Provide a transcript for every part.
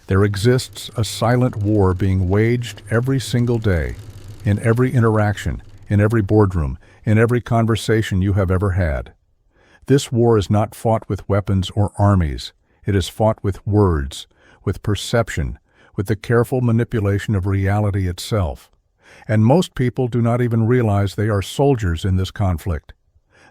There exists a silent war being waged every single day, in every interaction, in every boardroom, in every conversation you have ever had. This war is not fought with weapons or armies. It is fought with words, with perception, with the careful manipulation of reality itself. And most people do not even realize they are soldiers in this conflict.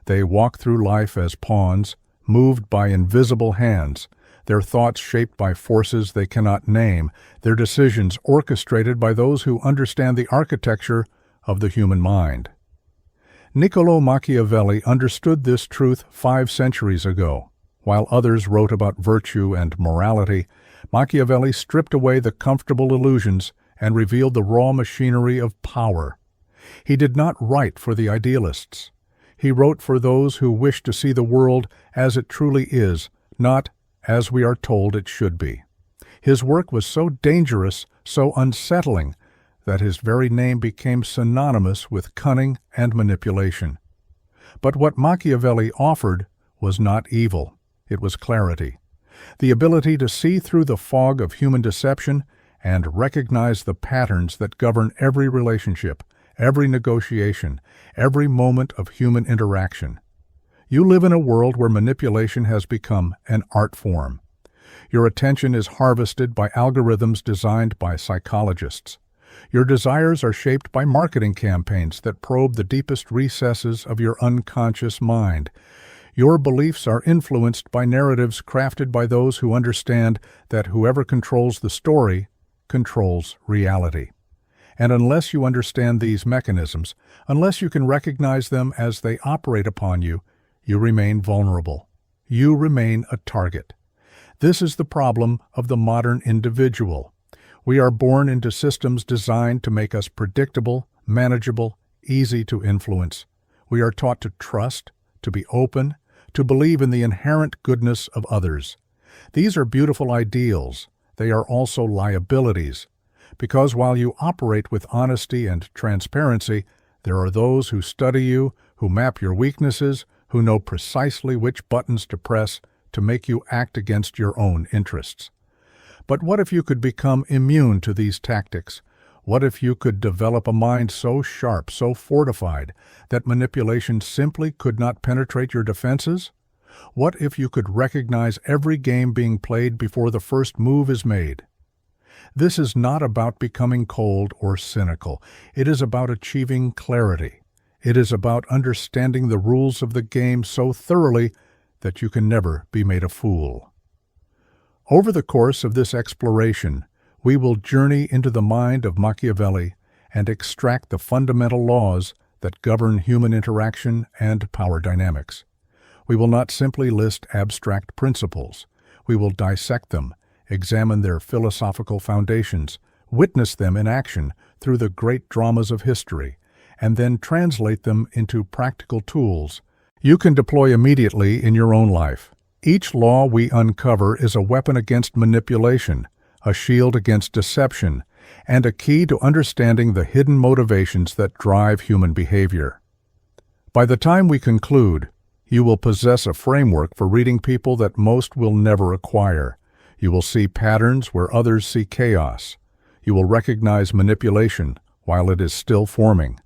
They walk through life as pawns, moved by invisible hands, their thoughts shaped by forces they cannot name, their decisions orchestrated by those who understand the architecture of the human mind. Niccolò Machiavelli understood this truth 5 centuries ago. While others wrote about virtue and morality, Machiavelli stripped away the comfortable illusions and revealed the raw machinery of power. He did not write for the idealists. He wrote for those who wish to see the world as it truly is, not as we are told it should be. His work was so dangerous, so unsettling, that his very name became synonymous with cunning and manipulation. But what Machiavelli offered was not evil, it was clarity. The ability to see through the fog of human deception and recognize the patterns that govern every relationship, every negotiation, every moment of human interaction. You live in a world where manipulation has become an art form. Your attention is harvested by algorithms designed by psychologists. Your desires are shaped by marketing campaigns that probe the deepest recesses of your unconscious mind. Your beliefs are influenced by narratives crafted by those who understand that whoever controls the story controls reality. And unless you understand these mechanisms, unless you can recognize them as they operate upon you, you remain vulnerable. You remain a target. This is the problem of the modern individual. We are born into systems designed to make us predictable, manageable, easy to influence. We are taught to trust, to be open, to believe in the inherent goodness of others. These are beautiful ideals. They are also liabilities. Because while you operate with honesty and transparency, there are those who study you, who map your weaknesses, who know precisely which buttons to press to make you act against your own interests. But what if you could become immune to these tactics? What if you could develop a mind so sharp, so fortified, that manipulation simply could not penetrate your defenses? What if you could recognize every game being played before the first move is made? This is not about becoming cold or cynical. It is about achieving clarity. It is about understanding the rules of the game so thoroughly that you can never be made a fool. Over the course of this exploration, we will journey into the mind of Machiavelli and extract the fundamental laws that govern human interaction and power dynamics. We will not simply list abstract principles. We will dissect them, examine their philosophical foundations, witness them in action through the great dramas of history, and then translate them into practical tools you can deploy immediately in your own life. Each law we uncover is a weapon against manipulation, a shield against deception, and a key to understanding the hidden motivations that drive human behavior. By the time we conclude, you will possess a framework for reading people that most will never acquire. You will see patterns where others see chaos. You will recognize manipulation while it is still forming.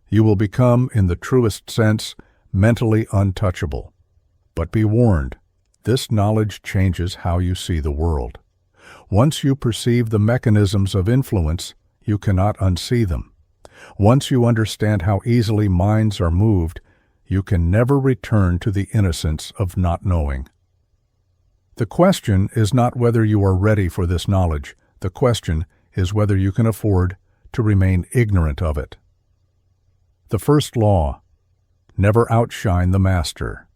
You will become, in the truest sense, mentally untouchable. But be warned, this knowledge changes how you see the world. Once you perceive the mechanisms of influence, you cannot unsee them. Once you understand how easily minds are moved, you can never return to the innocence of not knowing. The question is not whether you are ready for this knowledge. The question is whether you can afford to remain ignorant of it. The first law: never outshine the master.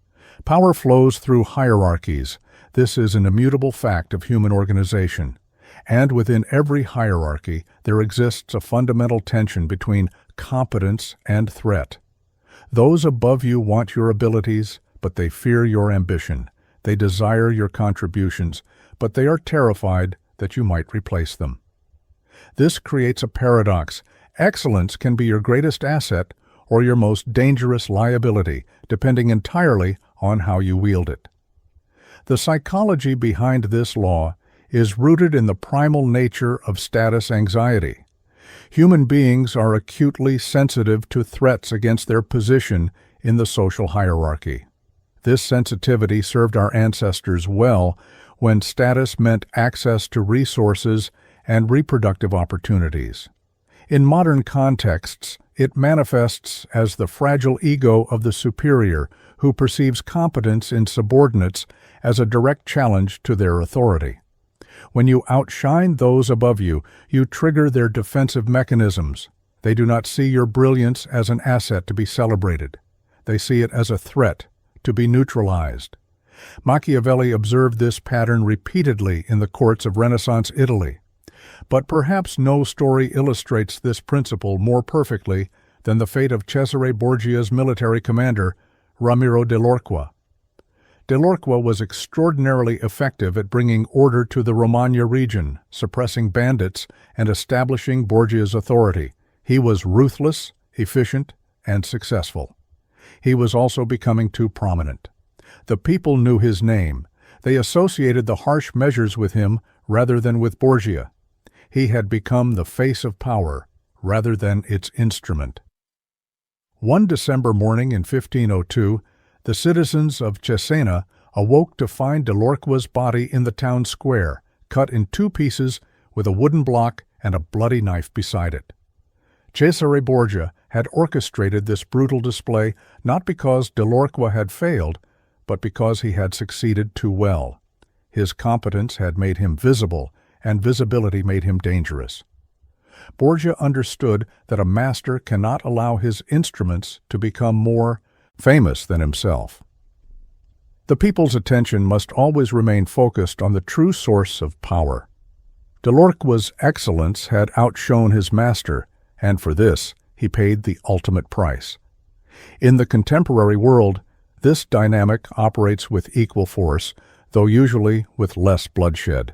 Power flows through hierarchies. This is an immutable fact of human organization. And within every hierarchy, there exists a fundamental tension between competence and threat. Those above you want your abilities, but they fear your ambition. They desire your contributions, but they are terrified that you might replace them. This creates a paradox. Excellence can be your greatest asset or your most dangerous liability, depending entirely on how you wield it. The psychology behind this law is rooted in the primal nature of status anxiety. Human beings are acutely sensitive to threats against their position in the social hierarchy. This sensitivity served our ancestors well when status meant access to resources and reproductive opportunities. In modern contexts, it manifests as the fragile ego of the superior who perceives competence in subordinates as a direct challenge to their authority. When you outshine those above you, you trigger their defensive mechanisms. They do not see your brilliance as an asset to be celebrated. They see it as a threat to be neutralized. Machiavelli observed this pattern repeatedly in the courts of Renaissance Italy. But perhaps no story illustrates this principle more perfectly than the fate of Cesare Borgia's military commander, Ramiro dell'Orqua. Dell'Orqua was extraordinarily effective at bringing order to the Romagna region, suppressing bandits, and establishing Borgia's authority. He was ruthless, efficient, and successful. He was also becoming too prominent. The people knew his name. They associated the harsh measures with him rather than with Borgia. He had become the face of power rather than its instrument. One December morning in 1502, the citizens of Cesena awoke to find dell'Orqua's body in the town square, cut in two pieces with a wooden block and a bloody knife beside it. Cesare Borgia had orchestrated this brutal display not because dell'Orqua had failed, but because he had succeeded too well. His competence had made him visible, and visibility made him dangerous. Borgia understood that a master cannot allow his instruments to become more famous than himself. The people's attention must always remain focused on the true source of power. Dell'Orqua's excellence had outshone his master, and for this he paid the ultimate price. In the contemporary world, this dynamic operates with equal force, though usually with less bloodshed.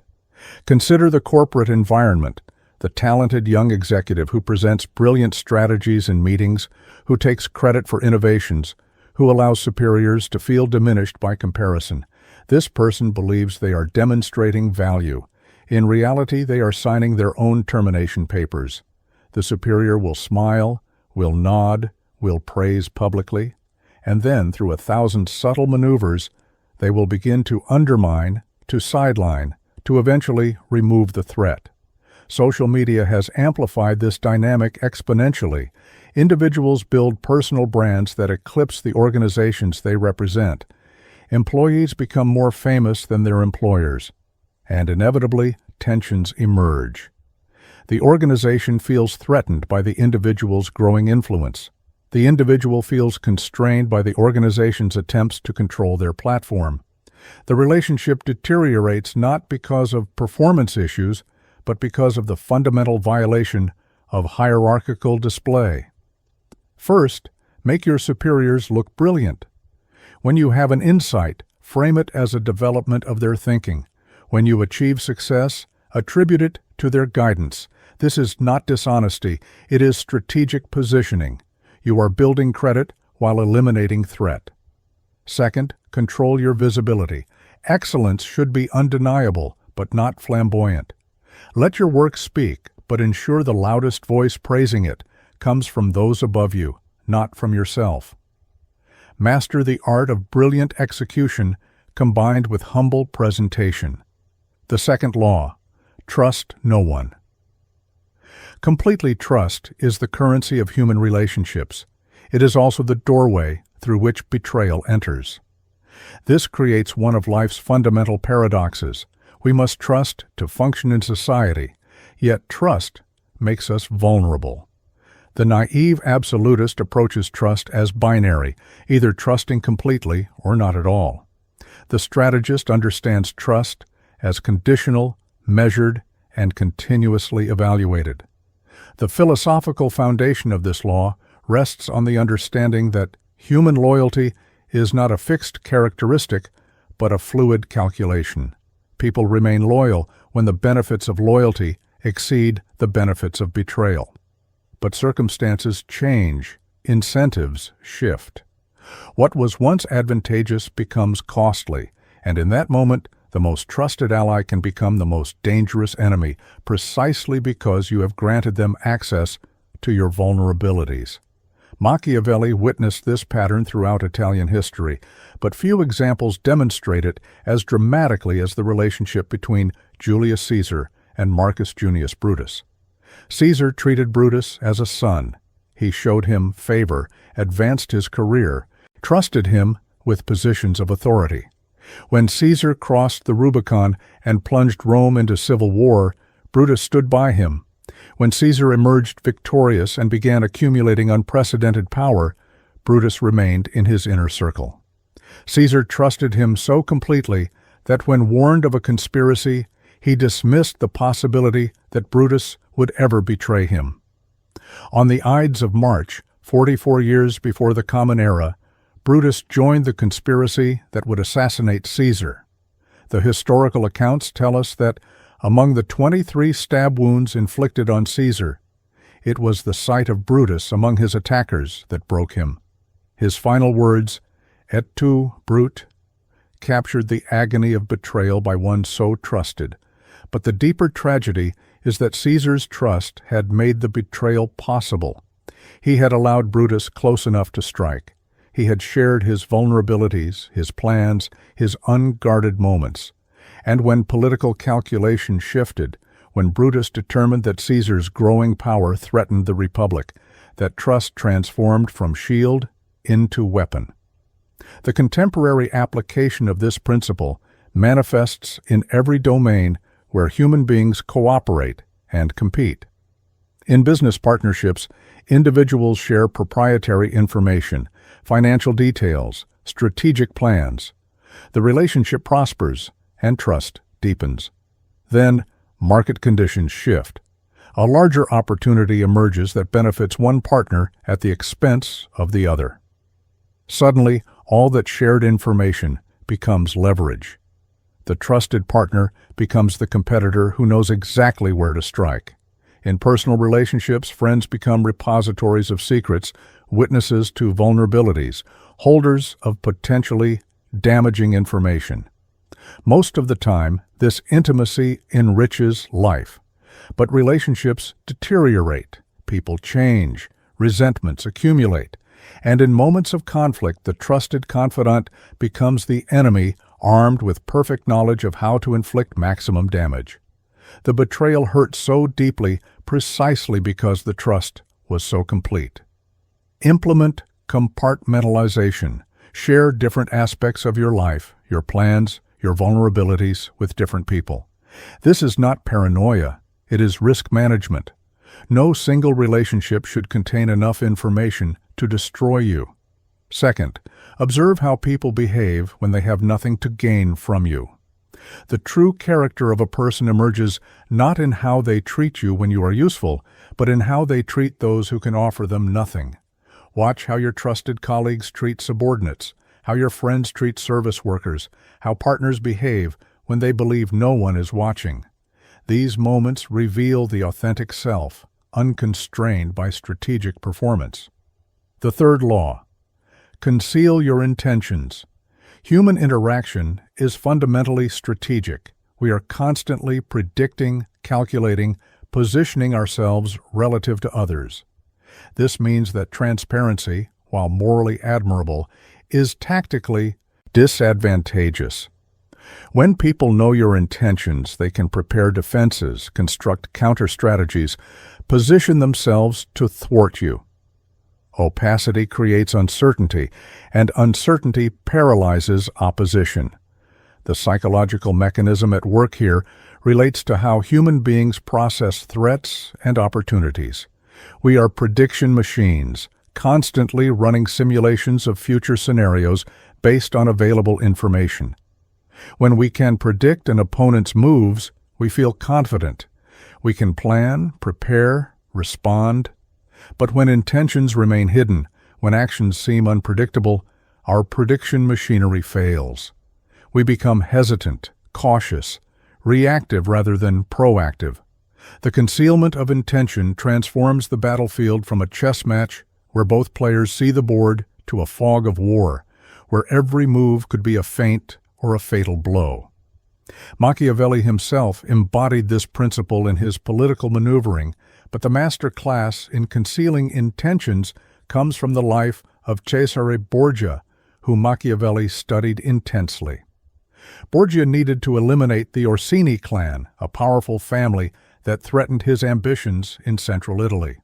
Consider the corporate environment, the talented young executive who presents brilliant strategies in meetings, who takes credit for innovations, who allows superiors to feel diminished by comparison. This person believes they are demonstrating value. In reality, they are signing their own termination papers. The superior will smile, will nod, will praise publicly, and then, through 1,000 subtle maneuvers, they will begin to undermine, to sideline, to eventually remove the threat. Social media has amplified this dynamic exponentially. Individuals build personal brands that eclipse the organizations they represent. Employees become more famous than their employers, and inevitably, tensions emerge. The organization feels threatened by the individual's growing influence. The individual feels constrained by the organization's attempts to control their platform. The relationship deteriorates not because of performance issues, but because of the fundamental violation of hierarchical display. First, make your superiors look brilliant. When you have an insight, frame it as a development of their thinking. When you achieve success, attribute it to their guidance. This is not dishonesty, it is strategic positioning. You are building credit while eliminating threat. Second, control your visibility. Excellence should be undeniable, but not flamboyant. Let your work speak, but ensure the loudest voice praising it comes from those above you, not from yourself. Master the art of brilliant execution combined with humble presentation. The second law, trust no one. Completely trust is the currency of human relationships. It is also the doorway through which betrayal enters. This creates one of life's fundamental paradoxes. We must trust to function in society, yet trust makes us vulnerable. The naive absolutist approaches trust as binary, either trusting completely or not at all. The strategist understands trust as conditional, measured, and continuously evaluated. The philosophical foundation of this law rests on the understanding that human loyalty is not a fixed characteristic, but a fluid calculation. People remain loyal when the benefits of loyalty exceed the benefits of betrayal. But circumstances change, incentives shift. What was once advantageous becomes costly, and in that moment, The most trusted ally can become the most dangerous enemy precisely because you have granted them access to your vulnerabilities. Machiavelli witnessed this pattern throughout Italian history, but few examples demonstrate it as dramatically as the relationship between Julius Caesar and Marcus Junius Brutus. Caesar treated Brutus as a son. He showed him favor, advanced his career, trusted him with positions of authority. When Caesar crossed the Rubicon and plunged Rome into civil war, Brutus stood by him. When Caesar emerged victorious and began accumulating unprecedented power, Brutus remained in his inner circle. Caesar trusted him so completely that when warned of a conspiracy, he dismissed the possibility that Brutus would ever betray him. On the Ides of March, 44 years before the Common Era, Brutus joined the conspiracy that would assassinate Caesar. The historical accounts tell us that among the 23 stab wounds inflicted on Caesar, it was the sight of Brutus among his attackers that broke him. His final words, "Et tu, Brute," captured the agony of betrayal by one so trusted. But the deeper tragedy is that Caesar's trust had made the betrayal possible. He had allowed Brutus close enough to strike. He had shared his vulnerabilities, his plans, his unguarded moments. And when political calculation shifted, when Brutus determined that Caesar's growing power threatened the Republic, that trust transformed from shield into weapon. The contemporary application of this principle manifests in every domain where human beings cooperate and compete. In business partnerships, individuals share proprietary information, financial details, strategic plans. The relationship prospers and trust deepens. Then, market conditions shift. A larger opportunity emerges that benefits one partner at the expense of the other. Suddenly, all that shared information becomes leverage. The trusted partner becomes the competitor who knows exactly where to strike. In personal relationships, friends become repositories of secrets, witnesses to vulnerabilities, holders of potentially damaging information. Most of the time, this intimacy enriches life. But relationships deteriorate, people change, resentments accumulate, and in moments of conflict, the trusted confidant becomes the enemy armed with perfect knowledge of how to inflict maximum damage. The betrayal hurt so deeply precisely because the trust was so complete. Implement compartmentalization. Share different aspects of your life, your plans, your vulnerabilities with different people. This is not paranoia, it is risk management. No single relationship should contain enough information to destroy you. Second, observe how people behave when they have nothing to gain from you. The true character of a person emerges not in how they treat you when you are useful, but in how they treat those who can offer them nothing. Watch how your trusted colleagues treat subordinates, how your friends treat service workers, how partners behave when they believe no one is watching. These moments reveal the authentic self, unconstrained by strategic performance. The third law: conceal your intentions. Human interaction is fundamentally strategic. We are constantly predicting, calculating, positioning ourselves relative to others. This means that transparency, while morally admirable, is tactically disadvantageous. When people know your intentions, they can prepare defenses, construct counter-strategies, position themselves to thwart you. Opacity creates uncertainty, and uncertainty paralyzes opposition. The psychological mechanism at work here relates to how human beings process threats and opportunities. We are prediction machines, constantly running simulations of future scenarios based on available information. When we can predict an opponent's moves, we feel confident. We can plan, prepare, respond. But when intentions remain hidden, when actions seem unpredictable, our prediction machinery fails. We become hesitant, cautious, reactive rather than proactive. The concealment of intention transforms the battlefield from a chess match where both players see the board to a fog of war, where every move could be a feint or a fatal blow. Machiavelli himself embodied this principle in his political maneuvering, but the master class in concealing intentions comes from the life of Cesare Borgia, whom Machiavelli studied intensely. Borgia needed to eliminate the Orsini clan, a powerful family that threatened his ambitions in central Italy.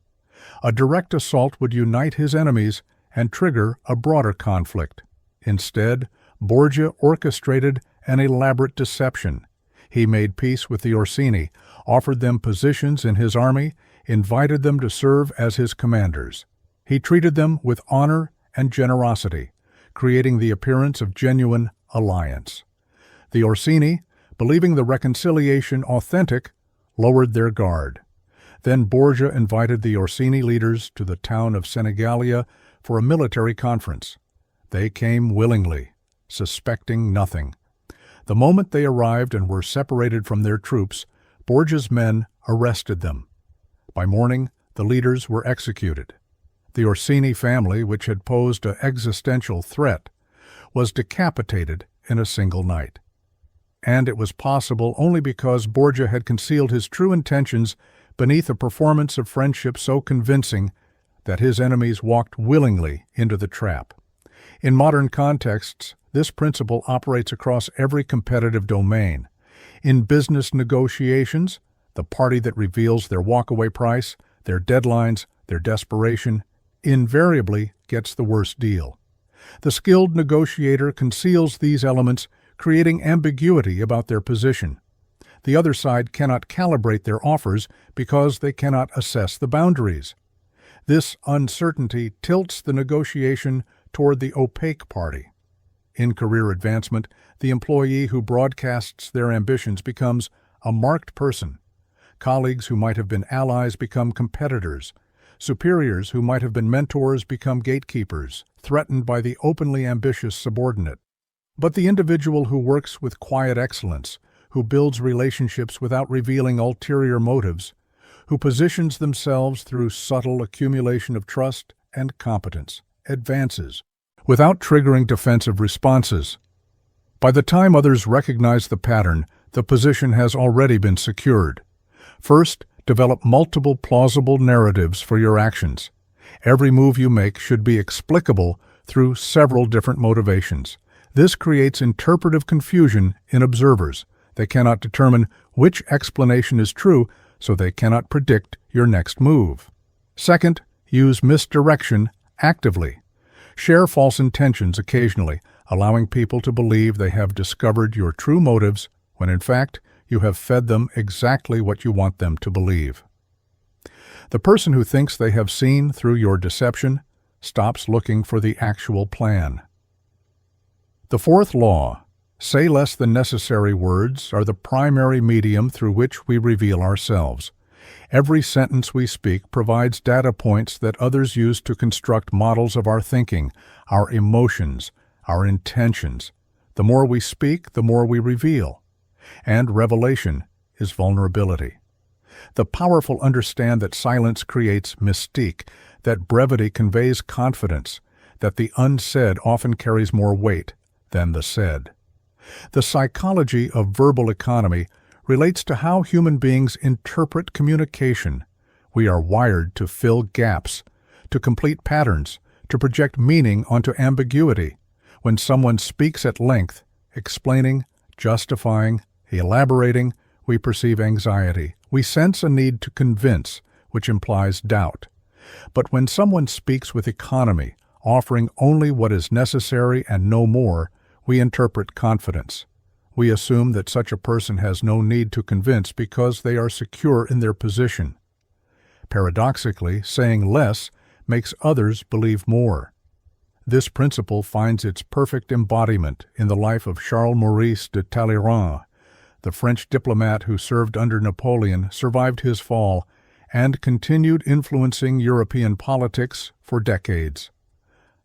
A direct assault would unite his enemies and trigger a broader conflict. Instead, Borgia orchestrated an elaborate deception. He made peace with the Orsini, offered them positions in his army, invited them to serve as his commanders. He treated them with honor and generosity, creating the appearance of genuine alliance. The Orsini, believing the reconciliation authentic, lowered their guard. Then Borgia invited the Orsini leaders to the town of Senigallia for a military conference. They came willingly, suspecting nothing. The moment they arrived and were separated from their troops, Borgia's men arrested them. By morning, the leaders were executed. The Orsini family, which had posed an existential threat, was decapitated in a single night. And it was possible only because Borgia had concealed his true intentions beneath a performance of friendship so convincing that his enemies walked willingly into the trap. In modern contexts, this principle operates across every competitive domain. In business negotiations, the party that reveals their walkaway price, their deadlines, their desperation, invariably gets the worst deal. The skilled negotiator conceals these elements, creating ambiguity about their position. The other side cannot calibrate their offers because they cannot assess the boundaries. This uncertainty tilts the negotiation toward the opaque party. In career advancement, the employee who broadcasts their ambitions becomes a marked person. Colleagues who might have been allies become competitors. Superiors who might have been mentors become gatekeepers, threatened by the openly ambitious subordinate. But the individual who works with quiet excellence, who builds relationships without revealing ulterior motives, who positions themselves through subtle accumulation of trust and competence, advances, without triggering defensive responses. By the time others recognize the pattern, the position has already been secured. First, develop multiple plausible narratives for your actions. Every move you make should be explicable through several different motivations. This creates interpretive confusion in observers. They cannot determine which explanation is true, so they cannot predict your next move. Second, use misdirection actively. Share false intentions occasionally, allowing people to believe they have discovered your true motives when in fact you have fed them exactly what you want them to believe. The person who thinks they have seen through your deception stops looking for the actual plan. The fourth law, say less than necessary words, are the primary medium through which we reveal ourselves. Every sentence we speak provides data points that others use to construct models of our thinking, our emotions, our intentions. The more we speak, the more we reveal. And revelation is vulnerability. The powerful understand that silence creates mystique, that brevity conveys confidence, that the unsaid often carries more weight than the said. The psychology of verbal economy relates to how human beings interpret communication. We are wired to fill gaps, to complete patterns, to project meaning onto ambiguity. When someone speaks at length, explaining, justifying, elaborating, we perceive anxiety. We sense a need to convince, which implies doubt. But when someone speaks with economy, offering only what is necessary and no more, we interpret confidence. We assume that such a person has no need to convince because they are secure in their position. Paradoxically, saying less makes others believe more. This principle finds its perfect embodiment in the life of Charles Maurice de Talleyrand. The French diplomat who served under Napoleon survived his fall and continued influencing European politics for decades.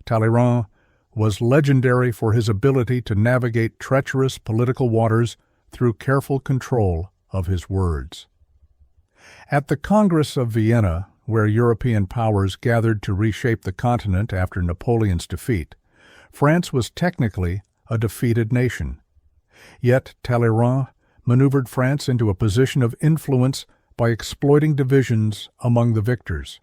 Talleyrand was legendary for his ability to navigate treacherous political waters through careful control of his words. At the Congress of Vienna, where European powers gathered to reshape the continent after Napoleon's defeat, France was technically a defeated nation. Yet Talleyrand maneuvered France into a position of influence by exploiting divisions among the victors.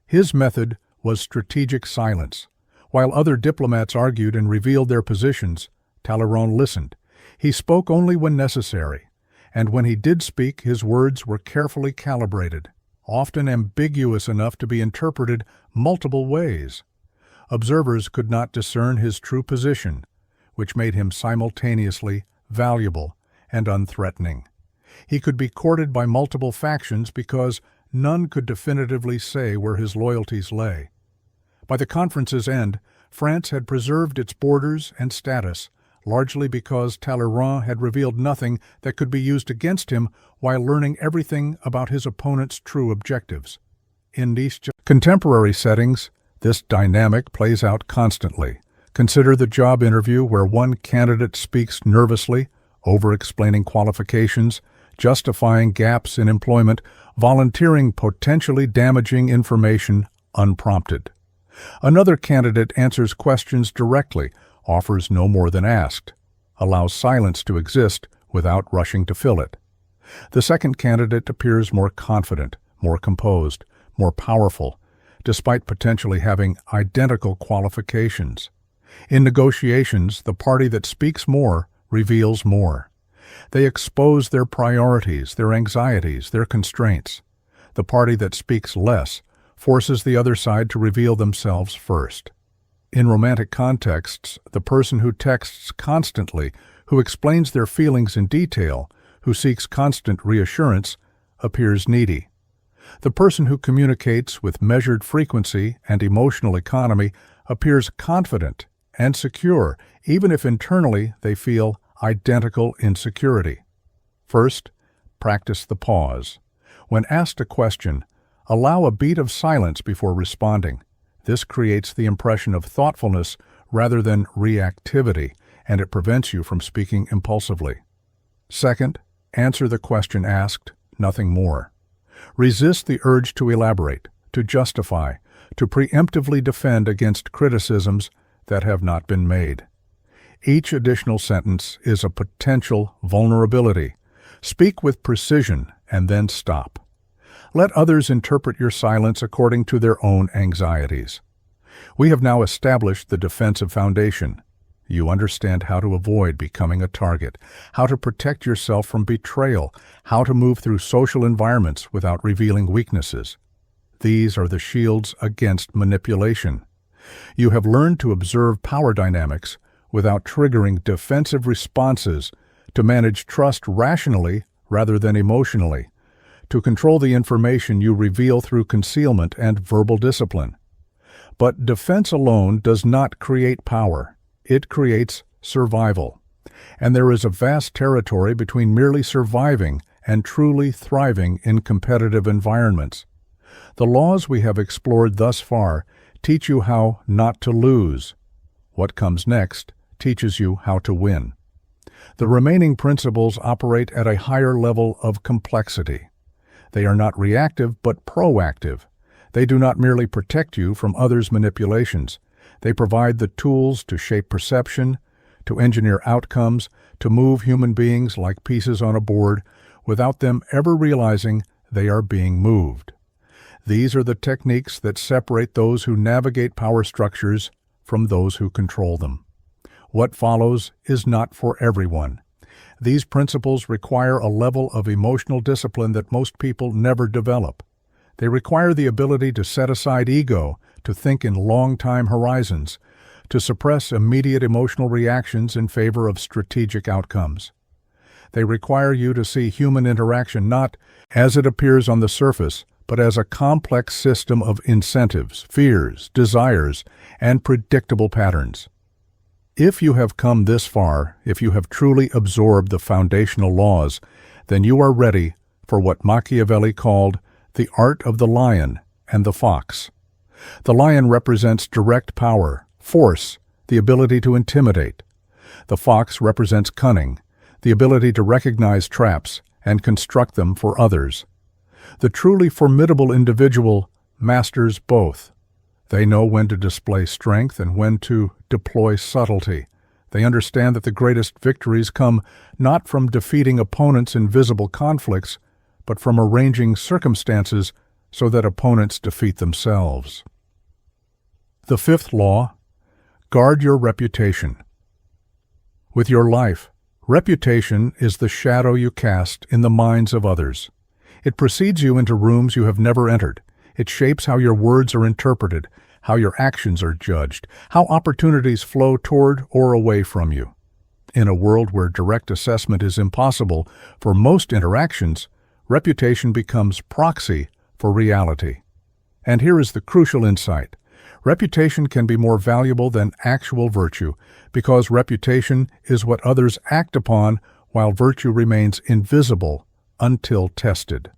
His method was strategic silence. While other diplomats argued and revealed their positions, Talleyrand listened. He spoke only when necessary, and when he did speak, his words were carefully calibrated, often ambiguous enough to be interpreted multiple ways. Observers could not discern his true position, which made him simultaneously valuable and unthreatening. He could be courted by multiple factions because none could definitively say where his loyalties lay. By the conference's end, France had preserved its borders and status, largely because Talleyrand had revealed nothing that could be used against him while learning everything about his opponent's true objectives. In these contemporary settings, this dynamic plays out constantly. Consider the job interview where one candidate speaks nervously, over-explaining qualifications, justifying gaps in employment, volunteering potentially damaging information unprompted. Another candidate answers questions directly, offers no more than asked, allows silence to exist without rushing to fill it. The second candidate appears more confident, more composed, more powerful, despite potentially having identical qualifications. In negotiations, the party that speaks more reveals more. They expose their priorities, their anxieties, their constraints. The party that speaks less forces the other side to reveal themselves first. In romantic contexts, the person who texts constantly, who explains their feelings in detail, who seeks constant reassurance, appears needy. The person who communicates with measured frequency and emotional economy appears confident and secure, even if internally they feel identical insecurity. First, practice the pause. When asked a question, allow a beat of silence before responding. This creates the impression of thoughtfulness rather than reactivity, and it prevents you from speaking impulsively. Second, answer the question asked, nothing more. Resist the urge to elaborate, to justify, to preemptively defend against criticisms that have not been made. Each additional sentence is a potential vulnerability. Speak with precision and then stop. Let others interpret your silence according to their own anxieties. We have now established the defensive foundation. You understand how to avoid becoming a target, how to protect yourself from betrayal, how to move through social environments without revealing weaknesses. These are the shields against manipulation. You have learned to observe power dynamics without triggering defensive responses, to manage trust rationally rather than emotionally, to control the information you reveal through concealment and verbal discipline. But defense alone does not create power. It creates survival. And there is a vast territory between merely surviving and truly thriving in competitive environments. The laws we have explored thus far teach you how not to lose. What comes next teaches you how to win. The remaining principles operate at a higher level of complexity. They are not reactive but proactive. They do not merely protect you from others' manipulations. They provide the tools to shape perception, to engineer outcomes, to move human beings like pieces on a board without them ever realizing they are being moved. These are the techniques that separate those who navigate power structures from those who control them. What follows is not for everyone. These principles require a level of emotional discipline that most people never develop. They require the ability to set aside ego, to think in long-time horizons, to suppress immediate emotional reactions in favor of strategic outcomes. They require you to see human interaction not as it appears on the surface, but as a complex system of incentives, fears, desires, and predictable patterns. If you have come this far, if you have truly absorbed the foundational laws, then you are ready for what Machiavelli called the art of the lion and the fox. The lion represents direct power, force, the ability to intimidate. The fox represents cunning, the ability to recognize traps and construct them for others. The truly formidable individual masters both. They know when to display strength and when to deploy subtlety. They understand that the greatest victories come not from defeating opponents in visible conflicts, but from arranging circumstances so that opponents defeat themselves. The fifth law: guard your reputation. With your life, reputation is the shadow you cast in the minds of others. It precedes you into rooms you have never entered. It shapes how your words are interpreted, how your actions are judged, how opportunities flow toward or away from you. In a world where direct assessment is impossible for most interactions, reputation becomes proxy for reality. And here is the crucial insight. Reputation can be more valuable than actual virtue, because reputation is what others act upon while virtue remains invisible until tested.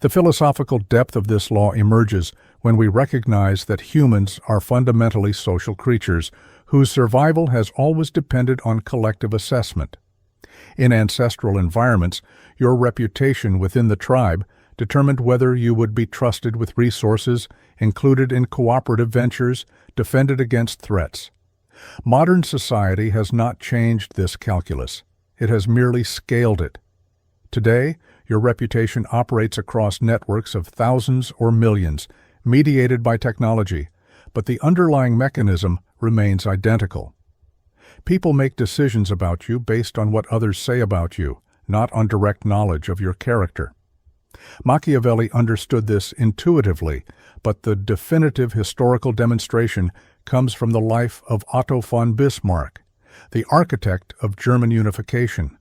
The philosophical depth of this law emerges when we recognize that humans are fundamentally social creatures whose survival has always depended on collective assessment. In ancestral environments, your reputation within the tribe determined whether you would be trusted with resources, included in cooperative ventures, defended against threats. Modern society has not changed this calculus. It has merely scaled it. Today, your reputation operates across networks of thousands or millions, mediated by technology, but the underlying mechanism remains identical. People make decisions about you based on what others say about you, not on direct knowledge of your character. Machiavelli understood this intuitively, but the definitive historical demonstration comes from the life of Otto von Bismarck, the architect of German unification.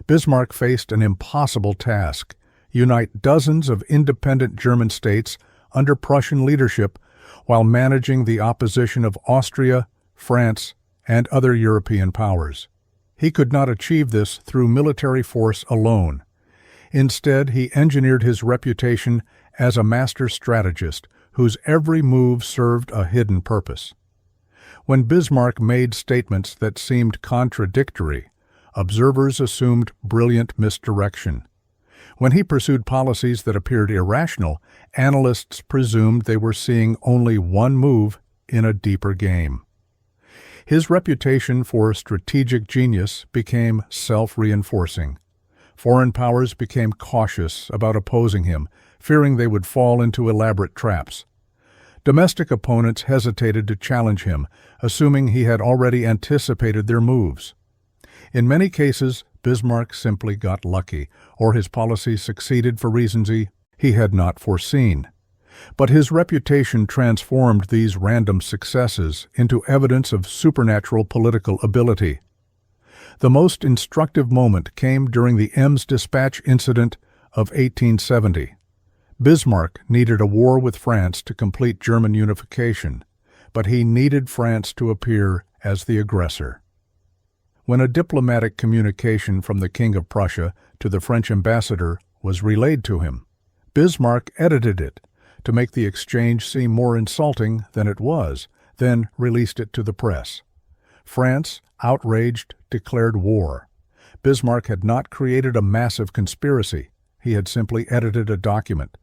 Bismarck faced an impossible task: unite dozens of independent German states under Prussian leadership while managing the opposition of Austria, France, and other European powers. He could not achieve this through military force alone. Instead, he engineered his reputation as a master strategist whose every move served a hidden purpose. When Bismarck made statements that seemed contradictory, observers assumed brilliant misdirection. When he pursued policies that appeared irrational, analysts presumed they were seeing only one move in a deeper game. His reputation for strategic genius became self-reinforcing. Foreign powers became cautious about opposing him, fearing they would fall into elaborate traps. Domestic opponents hesitated to challenge him, assuming he had already anticipated their moves. In many cases, Bismarck simply got lucky, or his policies succeeded for reasons he had not foreseen. But his reputation transformed these random successes into evidence of supernatural political ability. The most instructive moment came during the Ems Dispatch incident of 1870. Bismarck needed a war with France to complete German unification, but he needed France to appear as the aggressor. When a diplomatic communication from the King of Prussia to the French ambassador was relayed to him, Bismarck edited it to make the exchange seem more insulting than it was, then released it to the press. France, outraged, declared war. Bismarck had not created a massive conspiracy. He had simply edited a document.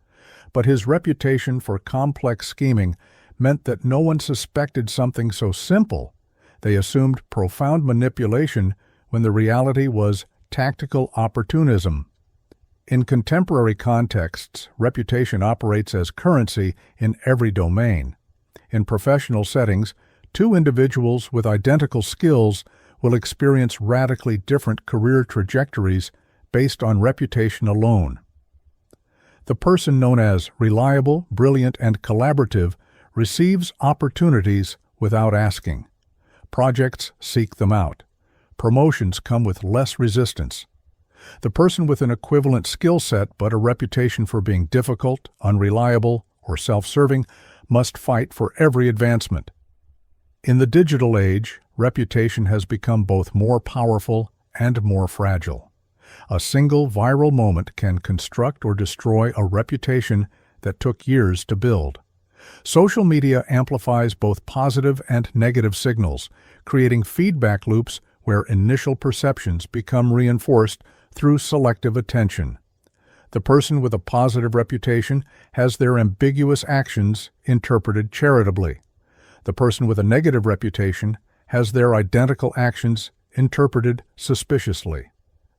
But his reputation for complex scheming meant that no one suspected something so simple. They assumed profound manipulation when the reality was tactical opportunism. In contemporary contexts, reputation operates as currency in every domain. In professional settings, two individuals with identical skills will experience radically different career trajectories based on reputation alone. The person known as reliable, brilliant, and collaborative receives opportunities without asking. Projects seek them out. Promotions come with less resistance. The person with an equivalent skill set but a reputation for being difficult, unreliable, or self-serving must fight for every advancement. In the digital age, reputation has become both more powerful and more fragile. A single viral moment can construct or destroy a reputation that took years to build. Social media amplifies both positive and negative signals, creating feedback loops where initial perceptions become reinforced through selective attention. The person with a positive reputation has their ambiguous actions interpreted charitably. The person with a negative reputation has their identical actions interpreted suspiciously.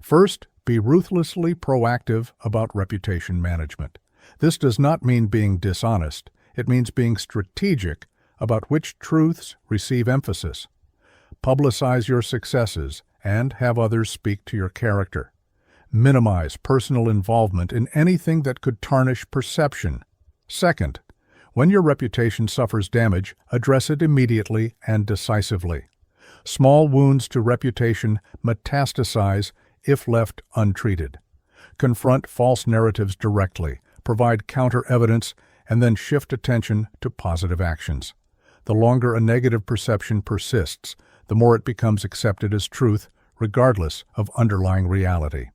First, be ruthlessly proactive about reputation management. This does not mean being dishonest. It means being strategic about which truths receive emphasis. Publicize your successes and have others speak to your character. Minimize personal involvement in anything that could tarnish perception. Second, when your reputation suffers damage, address it immediately and decisively. Small wounds to reputation metastasize if left untreated. Confront false narratives directly, provide counter-evidence, and then shift attention to positive actions. The longer a negative perception persists, the more it becomes accepted as truth, regardless of underlying reality.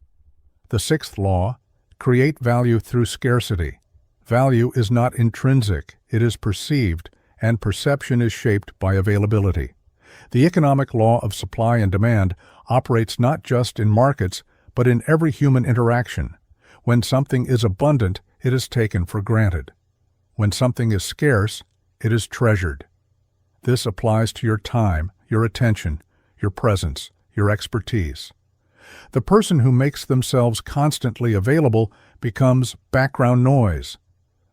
The sixth law: create value through scarcity. Value is not intrinsic, it is perceived, and perception is shaped by availability. The economic law of supply and demand operates not just in markets, but in every human interaction. When something is abundant, it is taken for granted. When something is scarce, it is treasured. This applies to your time, your attention, your presence, your expertise. The person who makes themselves constantly available becomes background noise.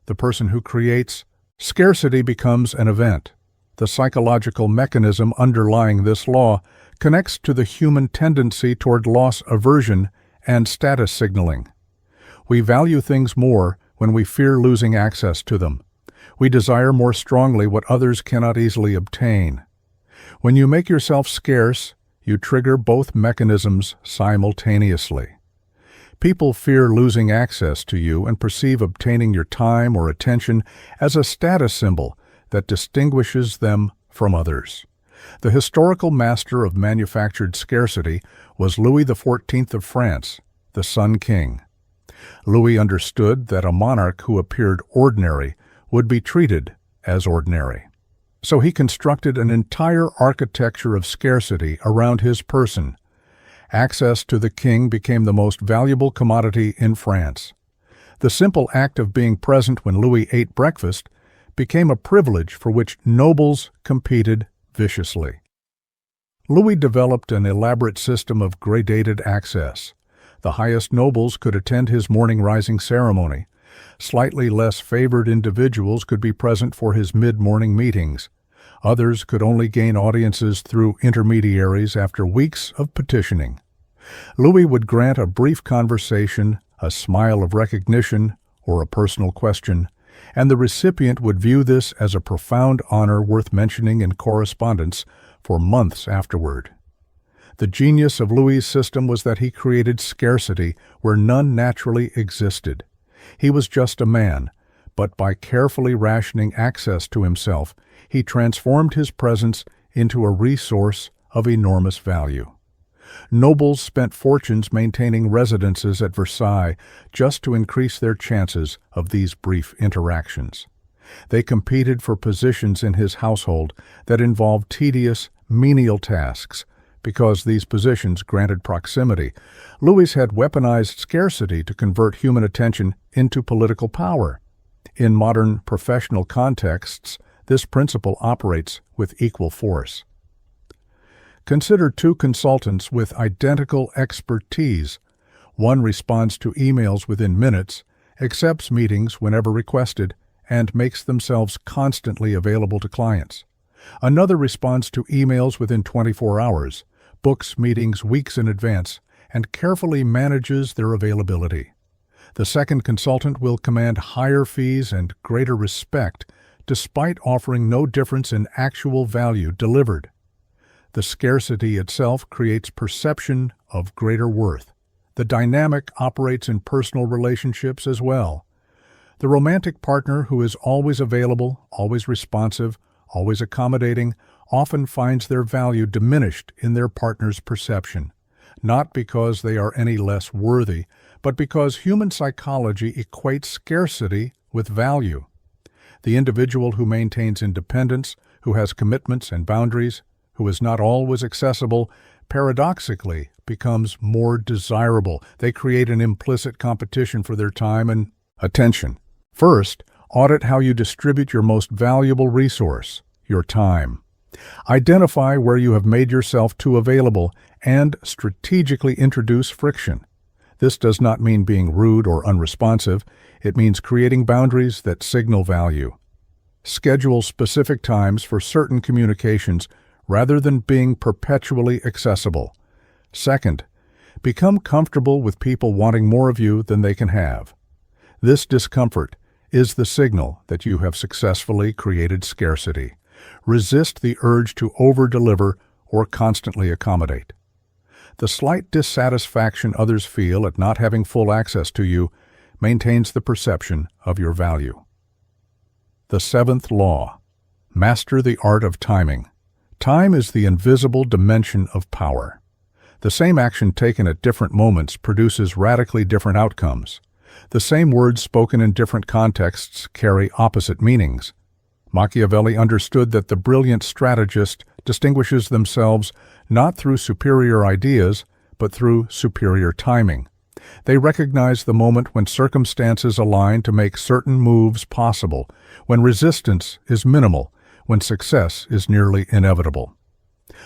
The person who creates scarcity becomes an event. The psychological mechanism underlying this law connects to the human tendency toward loss aversion and status signaling. We value things more when we fear losing access to them. We desire more strongly what others cannot easily obtain. When you make yourself scarce, you trigger both mechanisms simultaneously. People fear losing access to you and perceive obtaining your time or attention as a status symbol that distinguishes them from others. The historical master of manufactured scarcity was Louis XIV of France, the Sun King. Louis understood that a monarch who appeared ordinary would be treated as ordinary. So he constructed an entire architecture of scarcity around his person. Access to the king became the most valuable commodity in France. The simple act of being present when Louis ate breakfast became a privilege for which nobles competed viciously. Louis developed an elaborate system of gradated access. The highest nobles could attend his morning rising ceremony. Slightly less favored individuals could be present for his mid-morning meetings. Others could only gain audiences through intermediaries after weeks of petitioning. Louis would grant a brief conversation, a smile of recognition, or a personal question, and the recipient would view this as a profound honor worth mentioning in correspondence for months afterward. The genius of Louis's system was that he created scarcity where none naturally existed. He was just a man, but by carefully rationing access to himself, he transformed his presence into a resource of enormous value. Nobles spent fortunes maintaining residences at Versailles just to increase their chances of these brief interactions. They competed for positions in his household that involved tedious, menial tasks. Because these positions granted proximity, Louis had weaponized scarcity to convert human attention into political power. In modern professional contexts, this principle operates with equal force. Consider two consultants with identical expertise. One responds to emails within minutes, accepts meetings whenever requested, and makes themselves constantly available to clients. Another responds to emails within 24 hours, books meetings weeks in advance, and carefully manages their availability. The second consultant will command higher fees and greater respect, despite offering no difference in actual value delivered. The scarcity itself creates perception of greater worth. The dynamic operates in personal relationships as well. The romantic partner who is always available, always responsive, always accommodating, often finds their value diminished in their partner's perception, not because they are any less worthy, but because human psychology equates scarcity with value. The individual who maintains independence, who has commitments and boundaries, who is not always accessible, paradoxically becomes more desirable. They create an implicit competition for their time and attention. First, audit how you distribute your most valuable resource, your time. Identify where you have made yourself too available and strategically introduce friction. This does not mean being rude or unresponsive. It means creating boundaries that signal value. Schedule specific times for certain communications rather than being perpetually accessible. Second, become comfortable with people wanting more of you than they can have. This discomfort is the signal that you have successfully created scarcity. Resist the urge to over-deliver or constantly accommodate. The slight dissatisfaction others feel at not having full access to you maintains the perception of your value. The seventh law: master the art of timing. Time is the invisible dimension of power. The same action taken at different moments produces radically different outcomes. The same words spoken in different contexts carry opposite meanings. Machiavelli understood that the brilliant strategist distinguishes themselves not through superior ideas, but through superior timing. They recognize the moment when circumstances align to make certain moves possible, when resistance is minimal, when success is nearly inevitable.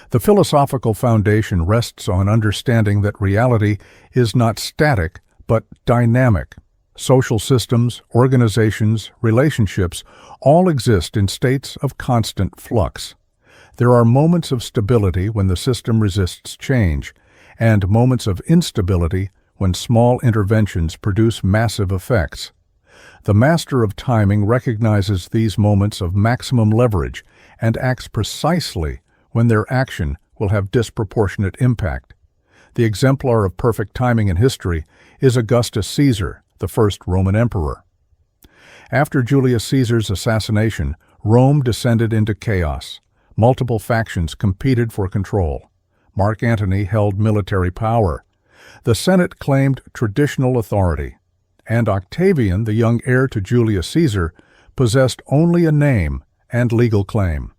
The philosophical foundation rests on understanding that reality is not static, but dynamic. Social systems, organizations, relationships all exist in states of constant flux. There are moments of stability when the system resists change, and moments of instability when small interventions produce massive effects. The master of timing recognizes these moments of maximum leverage and acts precisely when their action will have disproportionate impact. The exemplar of perfect timing in history is Augustus Caesar, the first Roman emperor. After Julius Caesar's assassination, Rome descended into chaos. Multiple factions competed for control. Mark Antony held military power. The Senate claimed traditional authority. And Octavian, the young heir to Julius Caesar, possessed only a name and legal claim.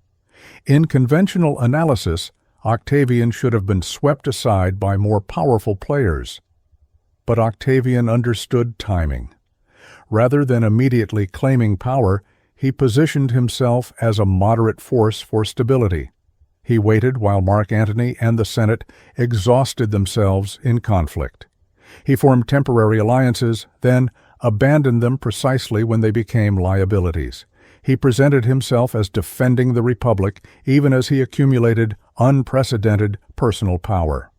In conventional analysis, Octavian should have been swept aside by more powerful players. But Octavian understood timing. Rather than immediately claiming power, he positioned himself as a moderate force for stability. He waited while Mark Antony and the Senate exhausted themselves in conflict. He formed temporary alliances, then abandoned them precisely when they became liabilities. He presented himself as defending the Republic, even as he accumulated unprecedented personal power.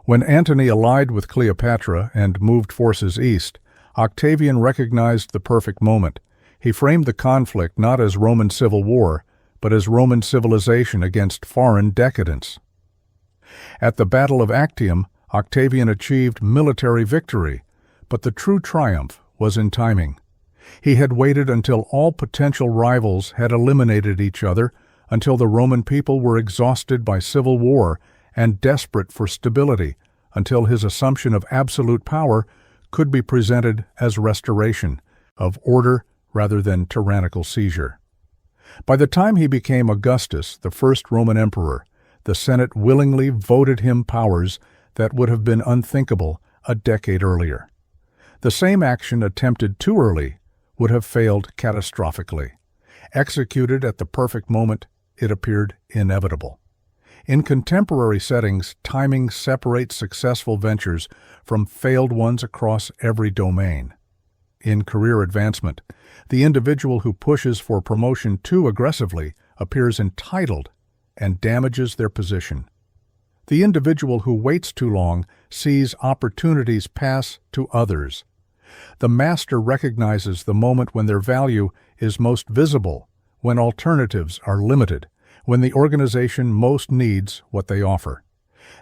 When Antony allied with Cleopatra and moved forces east, Octavian recognized the perfect moment. He framed the conflict not as Roman civil war, but as Roman civilization against foreign decadence. At the Battle of Actium, Octavian achieved military victory, but the true triumph was in timing. He had waited until all potential rivals had eliminated each other, until the Roman people were exhausted by civil war and desperate for stability, until his assumption of absolute power could be presented as restoration of order rather than tyrannical seizure. By the time he became Augustus, the first Roman emperor, the Senate willingly voted him powers that would have been unthinkable a decade earlier. The same action attempted too early would have failed catastrophically. Executed at the perfect moment, it appeared inevitable. In contemporary settings, timing separates successful ventures from failed ones across every domain. In career advancement, the individual who pushes for promotion too aggressively appears entitled and damages their position. The individual who waits too long sees opportunities pass to others. The master recognizes the moment when their value is most visible, when alternatives are limited, when the organization most needs what they offer.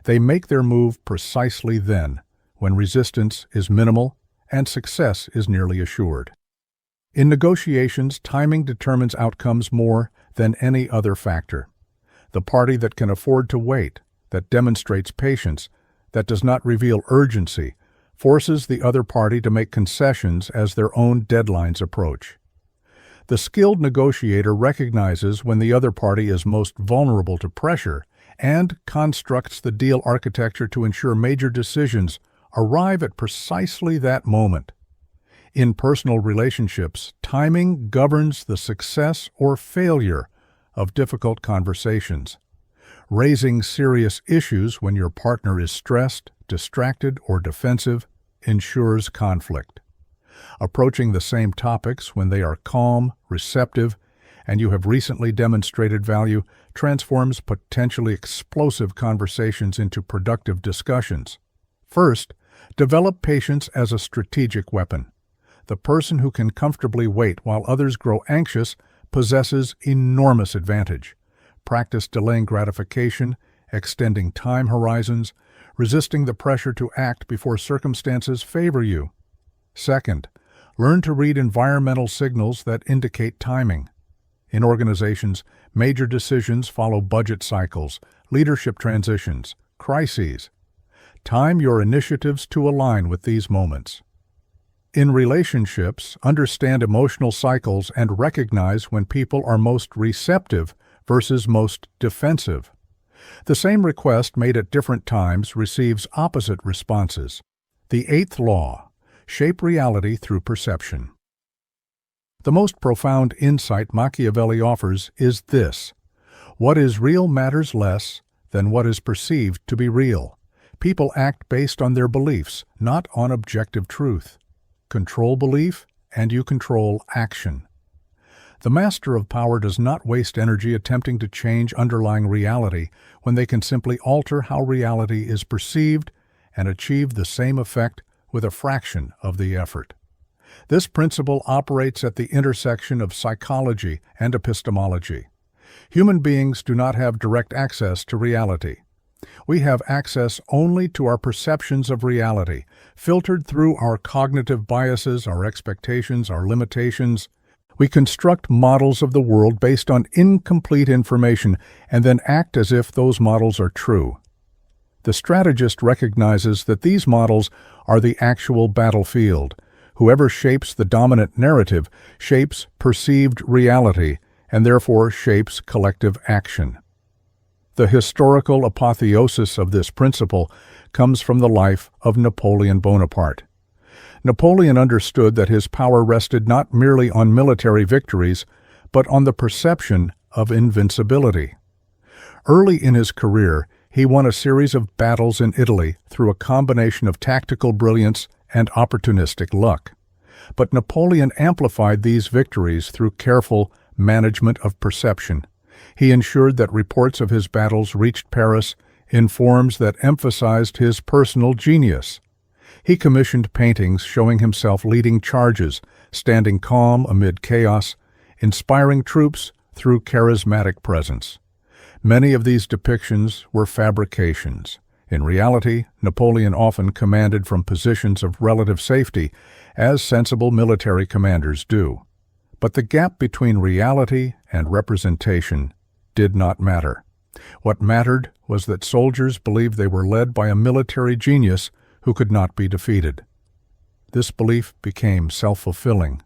They make their move precisely then, when resistance is minimal and success is nearly assured. In negotiations, timing determines outcomes more than any other factor. The party that can afford to wait, that demonstrates patience, that does not reveal urgency, forces the other party to make concessions as their own deadlines approach. The skilled negotiator recognizes when the other party is most vulnerable to pressure and constructs the deal architecture to ensure major decisions arrive at precisely that moment. In personal relationships, timing governs the success or failure of difficult conversations. Raising serious issues when your partner is stressed, distracted, or defensive ensures conflict. Approaching the same topics when they are calm, receptive, and you have recently demonstrated value transforms potentially explosive conversations into productive discussions. First, develop patience as a strategic weapon. The person who can comfortably wait while others grow anxious possesses enormous advantage. Practice delaying gratification, extending time horizons, resisting the pressure to act before circumstances favor you. Second, learn to read environmental signals that indicate timing. In organizations, major decisions follow budget cycles, leadership transitions, crises. Time your initiatives to align with these moments. In relationships, understand emotional cycles and recognize when people are most receptive versus most defensive. The same request made at different times receives opposite responses. The eighth law: shape reality through perception. The most profound insight Machiavelli offers is this: what is real matters less than what is perceived to be real. People act based on their beliefs, not on objective truth. Control belief, and you control action. The master of power does not waste energy attempting to change underlying reality when they can simply alter how reality is perceived and achieve the same effect with a fraction of the effort. This principle operates at the intersection of psychology and epistemology. Human beings do not have direct access to reality. We have access only to our perceptions of reality, filtered through our cognitive biases, our expectations, our limitations. We construct models of the world based on incomplete information and then act as if those models are true. The strategist recognizes that these models are the actual battlefield. Whoever shapes the dominant narrative shapes perceived reality and therefore shapes collective action. The historical apotheosis of this principle comes from the life of Napoleon Bonaparte. Napoleon understood that his power rested not merely on military victories, but on the perception of invincibility. Early in his career, he won a series of battles in Italy through a combination of tactical brilliance and opportunistic luck. But Napoleon amplified these victories through careful management of perception. He ensured that reports of his battles reached Paris in forms that emphasized his personal genius. He commissioned paintings showing himself leading charges, standing calm amid chaos, inspiring troops through charismatic presence. Many of these depictions were fabrications. In reality, Napoleon often commanded from positions of relative safety, as sensible military commanders do. But the gap between reality and representation did not matter. What mattered was that soldiers believed they were led by a military genius who could not be defeated. This belief became self-fulfilling.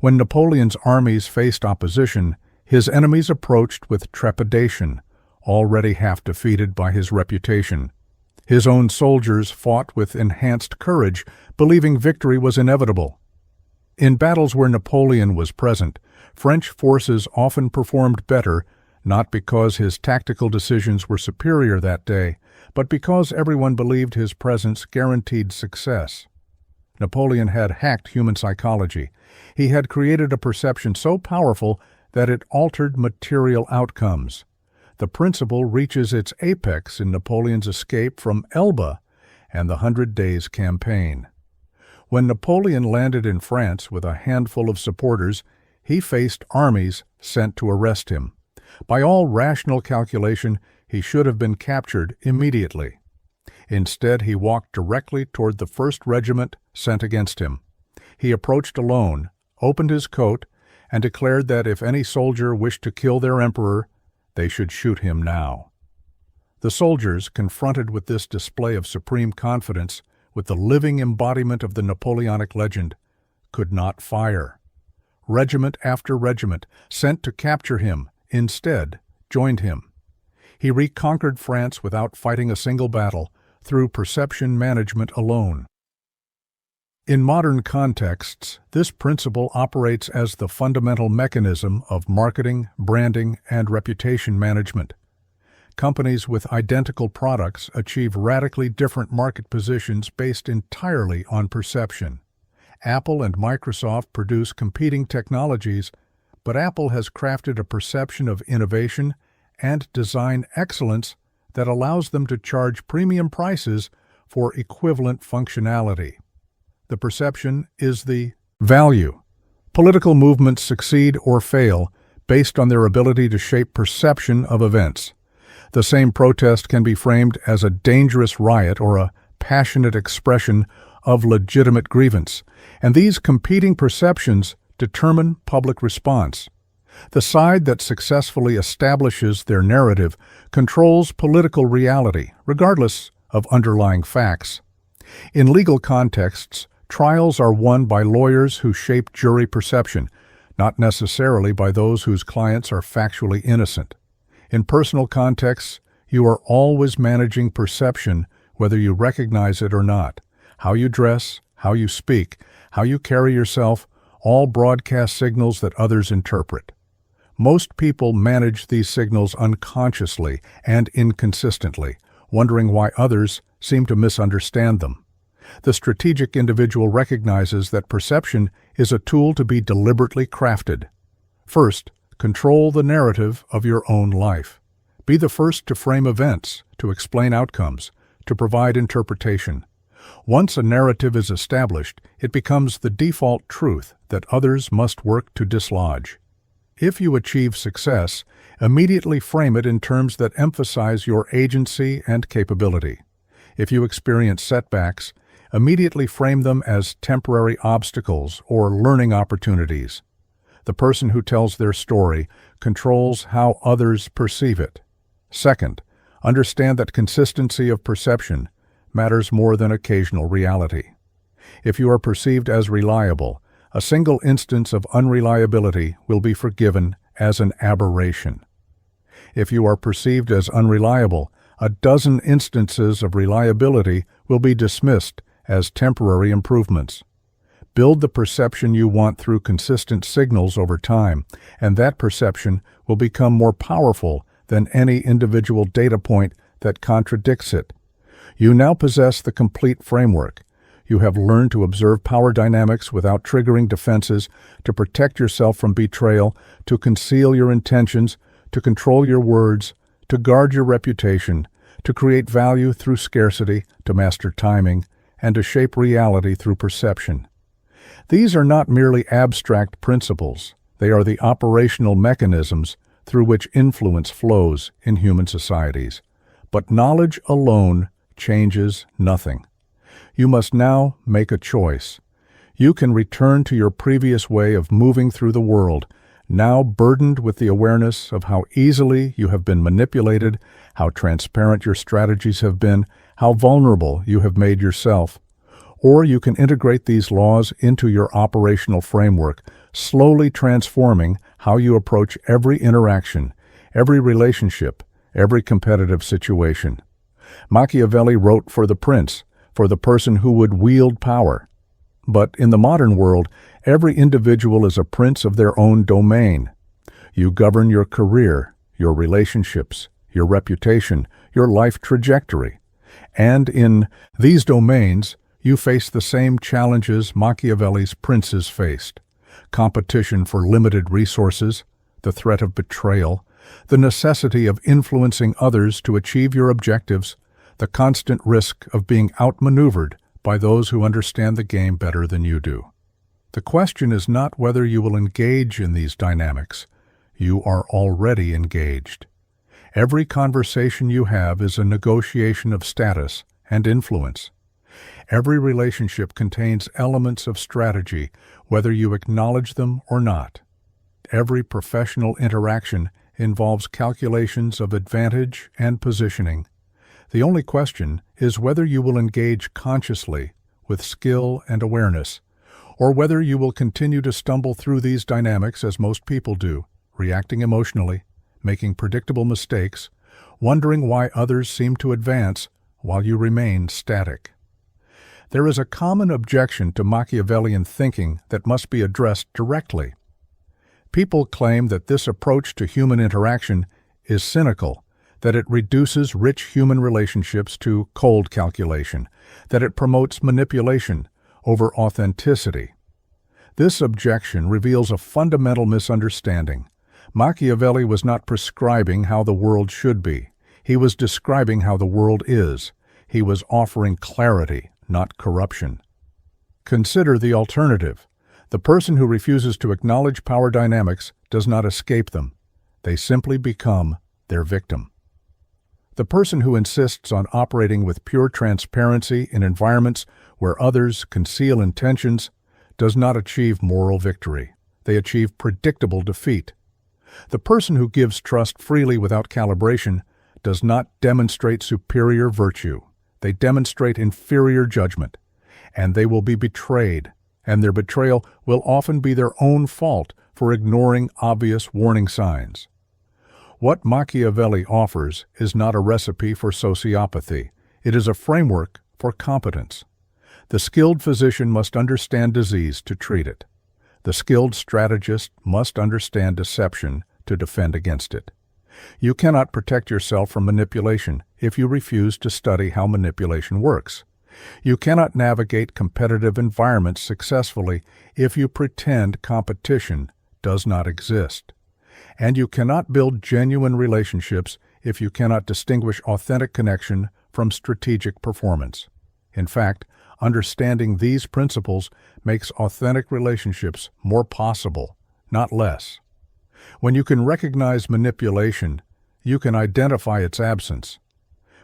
When Napoleon's armies faced opposition, his enemies approached with trepidation, already half defeated by his reputation. His own soldiers fought with enhanced courage, believing victory was inevitable. In battles where Napoleon was present, French forces often performed better, not because his tactical decisions were superior that day, but because everyone believed his presence guaranteed success. Napoleon had hacked human psychology. He had created a perception so powerful that it altered material outcomes. The principle reaches its apex in Napoleon's escape from Elba and the 100 Days Campaign. When Napoleon landed in France with a handful of supporters, he faced armies sent to arrest him. By all rational calculation, he should have been captured immediately. Instead, he walked directly toward the 1st Regiment sent against him. He approached alone, opened his coat, and declared that if any soldier wished to kill their emperor, they should shoot him now. The soldiers, confronted with this display of supreme confidence, with the living embodiment of the Napoleonic legend, could not fire. Regiment after regiment, sent to capture him, instead joined him. He reconquered France without fighting a single battle, through perception management alone. In modern contexts, this principle operates as the fundamental mechanism of marketing, branding, and reputation management. Companies with identical products achieve radically different market positions based entirely on perception. Apple and Microsoft produce competing technologies, but Apple has crafted a perception of innovation and design excellence that allows them to charge premium prices for equivalent functionality. The perception is the value. Political movements succeed or fail based on their ability to shape perception of events. The same protest can be framed as a dangerous riot or a passionate expression of legitimate grievance, and these competing perceptions determine public response. The side that successfully establishes their narrative controls political reality, regardless of underlying facts. In legal contexts, trials are won by lawyers who shape jury perception, not necessarily by those whose clients are factually innocent. In personal contexts, you are always managing perception, whether you recognize it or not. How you dress, how you speak, how you carry yourself, all broadcast signals that others interpret. Most people manage these signals unconsciously and inconsistently, wondering why others seem to misunderstand them. The strategic individual recognizes that perception is a tool to be deliberately crafted. First, control the narrative of your own life. Be the first to frame events, to explain outcomes, to provide interpretation. Once a narrative is established, it becomes the default truth that others must work to dislodge. If you achieve success, immediately frame it in terms that emphasize your agency and capability. If you experience setbacks, immediately frame them as temporary obstacles or learning opportunities. The person who tells their story controls how others perceive it. Second, understand that consistency of perception matters more than occasional reality. If you are perceived as reliable, a single instance of unreliability will be forgiven as an aberration. If you are perceived as unreliable, a dozen instances of reliability will be dismissed as temporary improvements. Build the perception you want through consistent signals over time, and that perception will become more powerful than any individual data point that contradicts it. You now possess the complete framework. You have learned to observe power dynamics without triggering defenses, to protect yourself from betrayal, to conceal your intentions, to control your words, to guard your reputation, to create value through scarcity, to master timing, and to shape reality through perception. These are not merely abstract principles. They are the operational mechanisms through which influence flows in human societies. But knowledge alone changes nothing. You must now make a choice. You can return to your previous way of moving through the world, now burdened with the awareness of how easily you have been manipulated, how transparent your strategies have been, how vulnerable you have made yourself. Or you can integrate these laws into your operational framework, slowly transforming how you approach every interaction, every relationship, every competitive situation. Machiavelli wrote for the prince, for the person who would wield power. But in the modern world, every individual is a prince of their own domain. You govern your career, your relationships, your reputation, your life trajectory. And in these domains, you face the same challenges Machiavelli's princes faced: competition for limited resources, the threat of betrayal, the necessity of influencing others to achieve your objectives, the constant risk of being outmaneuvered by those who understand the game better than you do. The question is not whether you will engage in these dynamics. You are already engaged. Every conversation you have is a negotiation of status and influence. Every relationship contains elements of strategy, whether you acknowledge them or not. Every professional interaction involves calculations of advantage and positioning. The only question is whether you will engage consciously, with skill and awareness, or whether you will continue to stumble through these dynamics as most people do, reacting emotionally, making predictable mistakes, wondering why others seem to advance while you remain static. There is a common objection to Machiavellian thinking that must be addressed directly. People claim that this approach to human interaction is cynical, that it reduces rich human relationships to cold calculation, that it promotes manipulation over authenticity. This objection reveals a fundamental misunderstanding. Machiavelli was not prescribing how the world should be. He was describing how the world is. He was offering clarity, not corruption. Consider the alternative. The person who refuses to acknowledge power dynamics does not escape them. They simply become their victim. The person who insists on operating with pure transparency in environments where others conceal intentions does not achieve moral victory. They achieve predictable defeat. The person who gives trust freely without calibration does not demonstrate superior virtue. They demonstrate inferior judgment, and they will be betrayed, and their betrayal will often be their own fault for ignoring obvious warning signs. What Machiavelli offers is not a recipe for sociopathy. It is a framework for competence. The skilled physician must understand disease to treat it. The skilled strategist must understand deception to defend against it. You cannot protect yourself from manipulation if you refuse to study how manipulation works. You cannot navigate competitive environments successfully if you pretend competition does not exist. And you cannot build genuine relationships if you cannot distinguish authentic connection from strategic performance. In fact, understanding these principles makes authentic relationships more possible, not less. When you can recognize manipulation, you can identify its absence.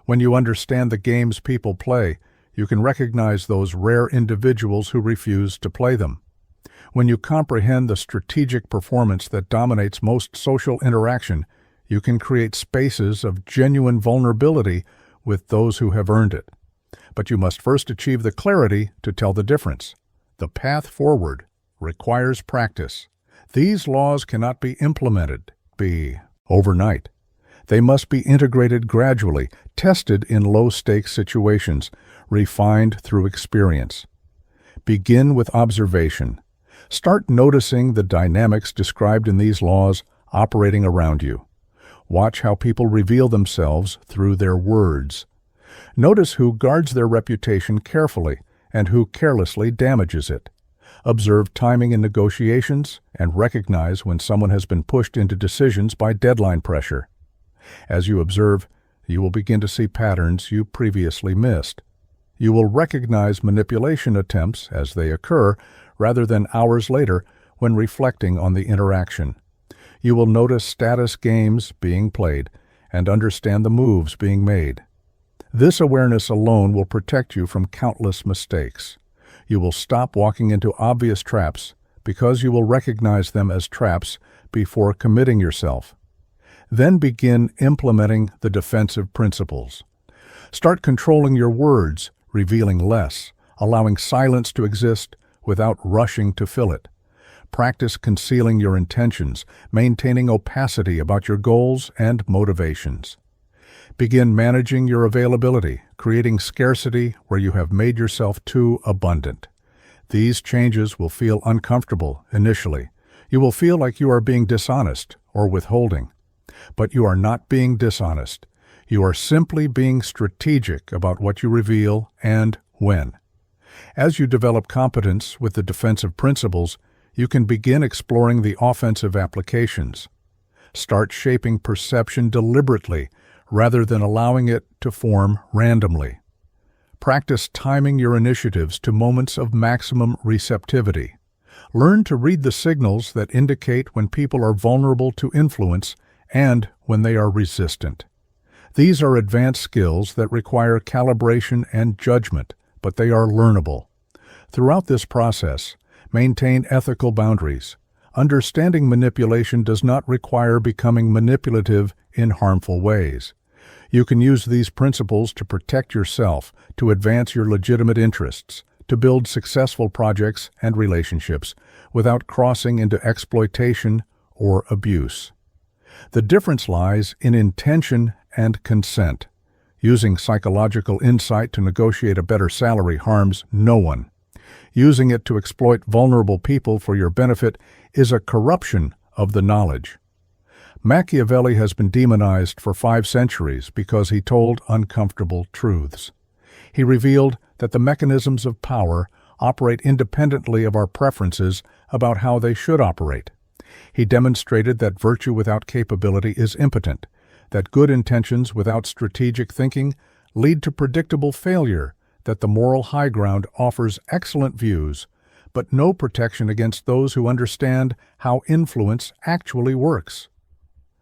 When you understand the games people play, you can recognize those rare individuals who refuse to play them. When you comprehend the strategic performance that dominates most social interaction, you can create spaces of genuine vulnerability with those who have earned it. But you must first achieve the clarity to tell the difference. The path forward requires practice. These laws cannot be implemented overnight. They must be integrated gradually, tested in low-stakes situations, refined through experience. Begin with observation. Start noticing the dynamics described in these laws operating around you. Watch how people reveal themselves through their words. Notice who guards their reputation carefully and who carelessly damages it. Observe timing in negotiations and recognize when someone has been pushed into decisions by deadline pressure. As you observe, you will begin to see patterns you previously missed. You will recognize manipulation attempts as they occur rather than hours later when reflecting on the interaction. You will notice status games being played and understand the moves being made. This awareness alone will protect you from countless mistakes. You will stop walking into obvious traps because you will recognize them as traps before committing yourself. Then begin implementing the defensive principles. Start controlling your words, revealing less, allowing silence to exist without rushing to fill it. Practice concealing your intentions, maintaining opacity about your goals and motivations. Begin managing your availability, creating scarcity where you have made yourself too abundant. These changes will feel uncomfortable initially. You will feel like you are being dishonest or withholding. But you are not being dishonest. You are simply being strategic about what you reveal and when. As you develop competence with the defensive principles, you can begin exploring the offensive applications. Start shaping perception deliberately rather than allowing it to form randomly. Practice timing your initiatives to moments of maximum receptivity. Learn to read the signals that indicate when people are vulnerable to influence and when they are resistant. These are advanced skills that require calibration and judgment, but they are learnable. Throughout this process, maintain ethical boundaries. Understanding manipulation does not require becoming manipulative in harmful ways. You can use these principles to protect yourself, to advance your legitimate interests, to build successful projects and relationships without crossing into exploitation or abuse. The difference lies in intention and consent. Using psychological insight to negotiate a better salary harms no one. Using it to exploit vulnerable people for your benefit is a corruption of the knowledge. Machiavelli has been demonized for 5 centuries because he told uncomfortable truths. He revealed that the mechanisms of power operate independently of our preferences about how they should operate. He demonstrated that virtue without capability is impotent, that good intentions without strategic thinking lead to predictable failure, that the moral high ground offers excellent views, but no protection against those who understand how influence actually works.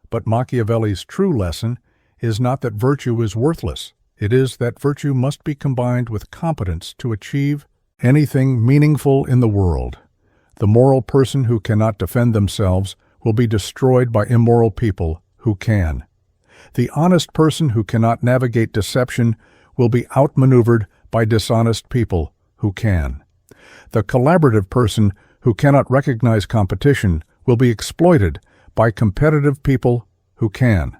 But Machiavelli's true lesson is not that virtue is worthless. It is that virtue must be combined with competence to achieve anything meaningful in the world. The moral person who cannot defend themselves will be destroyed by immoral people who can. The honest person who cannot navigate deception will be outmaneuvered by dishonest people who can. The collaborative person who cannot recognize competition will be exploited by competitive people who can.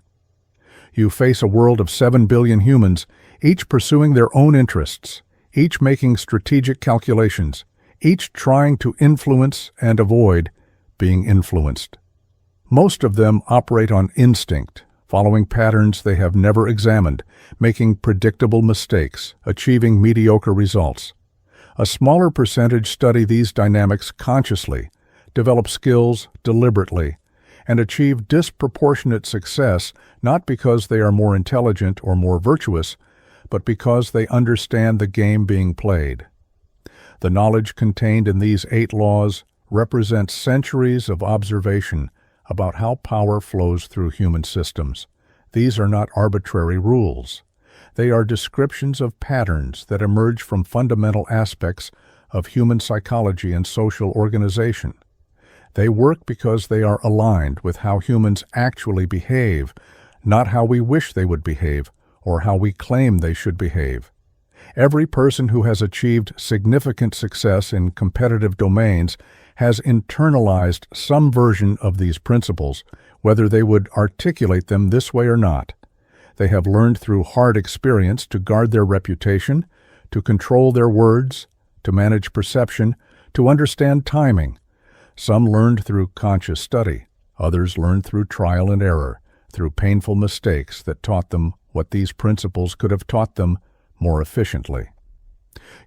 You face a world of 7 billion humans, each pursuing their own interests, each making strategic calculations, each trying to influence and avoid being influenced. Most of them operate on instinct, following patterns they have never examined, making predictable mistakes, achieving mediocre results. A smaller percentage study these dynamics consciously, develop skills deliberately, and achieve disproportionate success not because they are more intelligent or more virtuous, but because they understand the game being played. The knowledge contained in these 8 laws represents centuries of observation about how power flows through human systems. These are not arbitrary rules. They are descriptions of patterns that emerge from fundamental aspects of human psychology and social organization. They work because they are aligned with how humans actually behave, not how we wish they would behave or how we claim they should behave. Every person who has achieved significant success in competitive domains has internalized some version of these principles, whether they would articulate them this way or not. They have learned through hard experience to guard their reputation, to control their words, to manage perception, to understand timing. Some learned through conscious study. Others learned through trial and error, through painful mistakes that taught them what these principles could have taught them more efficiently.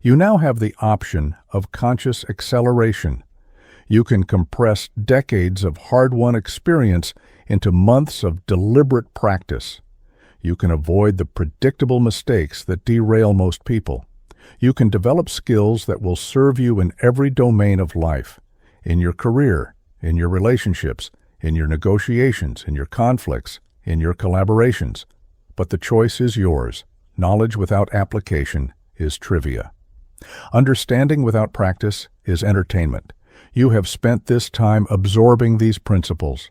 You now have the option of conscious acceleration. You can compress decades of hard-won experience into months of deliberate practice. You can avoid the predictable mistakes that derail most people. You can develop skills that will serve you in every domain of life, in your career, in your relationships, in your negotiations, in your conflicts, in your collaborations. But the choice is yours. Knowledge without application is trivia. Understanding without practice is entertainment. You have spent this time absorbing these principles.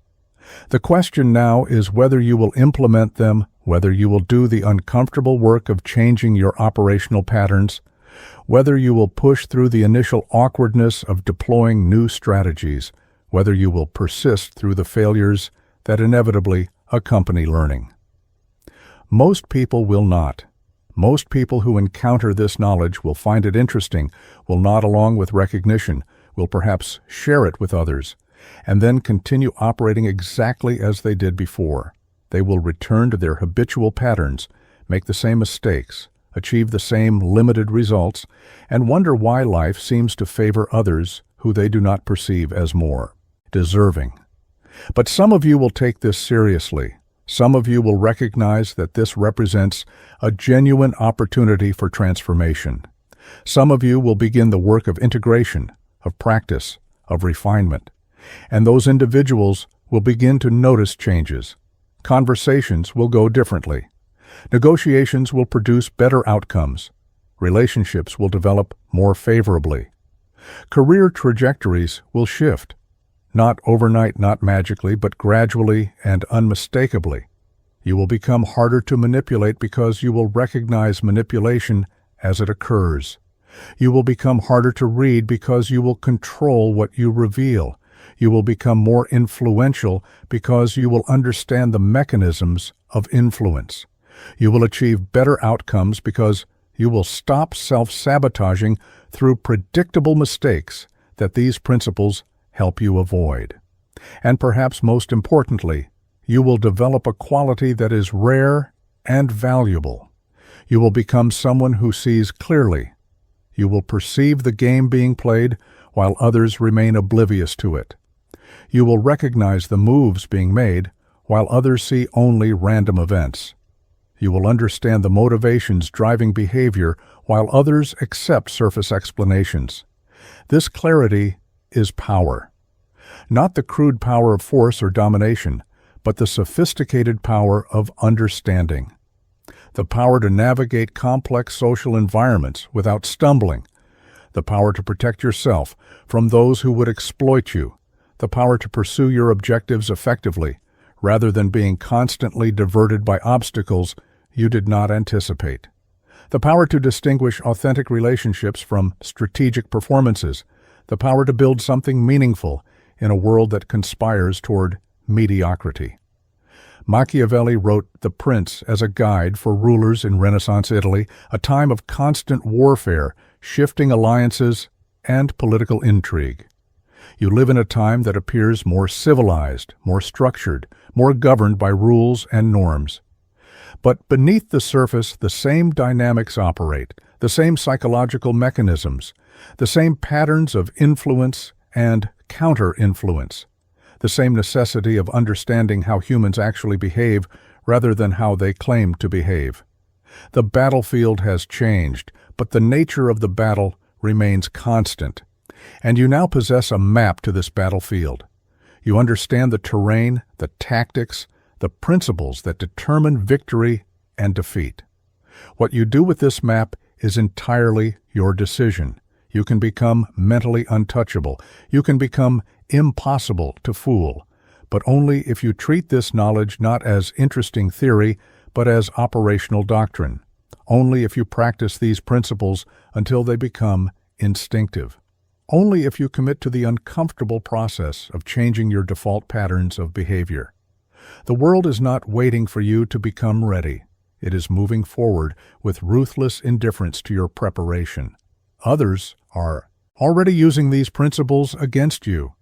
The question now is whether you will implement them, whether you will do the uncomfortable work of changing your operational patterns, whether you will push through the initial awkwardness of deploying new strategies, whether you will persist through the failures that inevitably accompany learning. Most people will not. Most people who encounter this knowledge will find it interesting, will nod along with recognition, will perhaps share it with others, and then continue operating exactly as they did before. They will return to their habitual patterns, make the same mistakes, achieve the same limited results, and wonder why life seems to favor others who they do not perceive as more deserving. But some of you will take this seriously. Some of you will recognize that this represents a genuine opportunity for transformation. Some of you will begin the work of integration, of practice, of refinement. And those individuals will begin to notice changes. Conversations will go differently. Negotiations will produce better outcomes. Relationships will develop more favorably. Career trajectories will shift. Not overnight, not magically, but gradually and unmistakably. You will become harder to manipulate because you will recognize manipulation as it occurs. You will become harder to read because you will control what you reveal. You will become more influential because you will understand the mechanisms of influence. You will achieve better outcomes because you will stop self-sabotaging through predictable mistakes that these principles help you avoid. And perhaps most importantly, you will develop a quality that is rare and valuable. You will become someone who sees clearly. You will perceive the game being played while others remain oblivious to it. You will recognize the moves being made while others see only random events. You will understand the motivations driving behavior while others accept surface explanations. This clarity is power. Not the crude power of force or domination, but the sophisticated power of understanding. The power to navigate complex social environments without stumbling. The power to protect yourself from those who would exploit you. The power to pursue your objectives effectively, rather than being constantly diverted by obstacles you did not anticipate. The power to distinguish authentic relationships from strategic performances. The power to build something meaningful in a world that conspires toward mediocrity. Machiavelli wrote The Prince as a guide for rulers in Renaissance Italy, a time of constant warfare, shifting alliances, and political intrigue. You live in a time that appears more civilized, more structured, more governed by rules and norms. But beneath the surface, the same dynamics operate, the same psychological mechanisms, the same patterns of influence and counter-influence, the same necessity of understanding how humans actually behave rather than how they claim to behave. The battlefield has changed, but the nature of the battle remains constant. And you now possess a map to this battlefield. You understand the terrain, the tactics, the principles that determine victory and defeat. What you do with this map is entirely your decision. You can become mentally untouchable. You can become impossible to fool, but only if you treat this knowledge not as interesting theory, but as operational doctrine. Only if you practice these principles until they become instinctive. Only if you commit to the uncomfortable process of changing your default patterns of behavior. The world is not waiting for you to become ready. It is moving forward with ruthless indifference to your preparation. Others are already using these principles against you.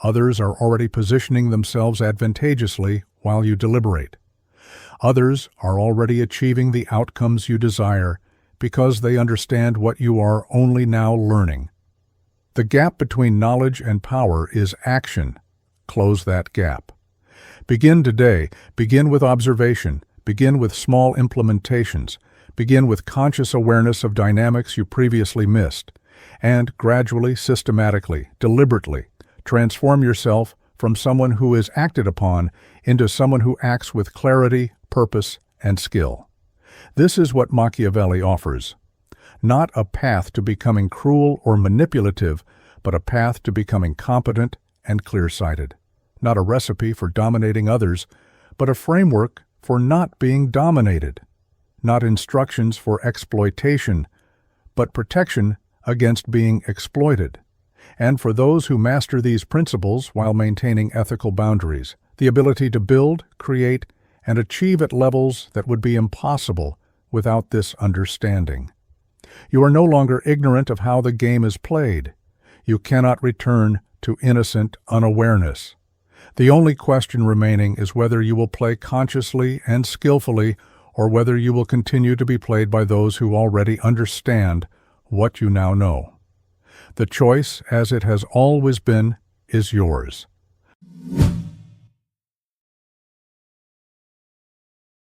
Others are already positioning themselves advantageously while you deliberate. Others are already achieving the outcomes you desire because they understand what you are only now learning. The gap between knowledge and power is action. Close that gap. Begin today. Begin with observation. Begin with small implementations. Begin with conscious awareness of dynamics you previously missed. And gradually, systematically, deliberately, transform yourself from someone who is acted upon into someone who acts with clarity, purpose, and skill. This is what Machiavelli offers. Not a path to becoming cruel or manipulative, but a path to becoming competent and clear-sighted. Not a recipe for dominating others, but a framework for not being dominated. Not instructions for exploitation, but protection against being exploited. And for those who master these principles while maintaining ethical boundaries, the ability to build, create, and achieve at levels that would be impossible without this understanding. You are no longer ignorant of how the game is played. You cannot return to innocent unawareness. The only question remaining is whether you will play consciously and skillfully, or whether you will continue to be played by those who already understand what you now know. The choice, as it has always been, is yours.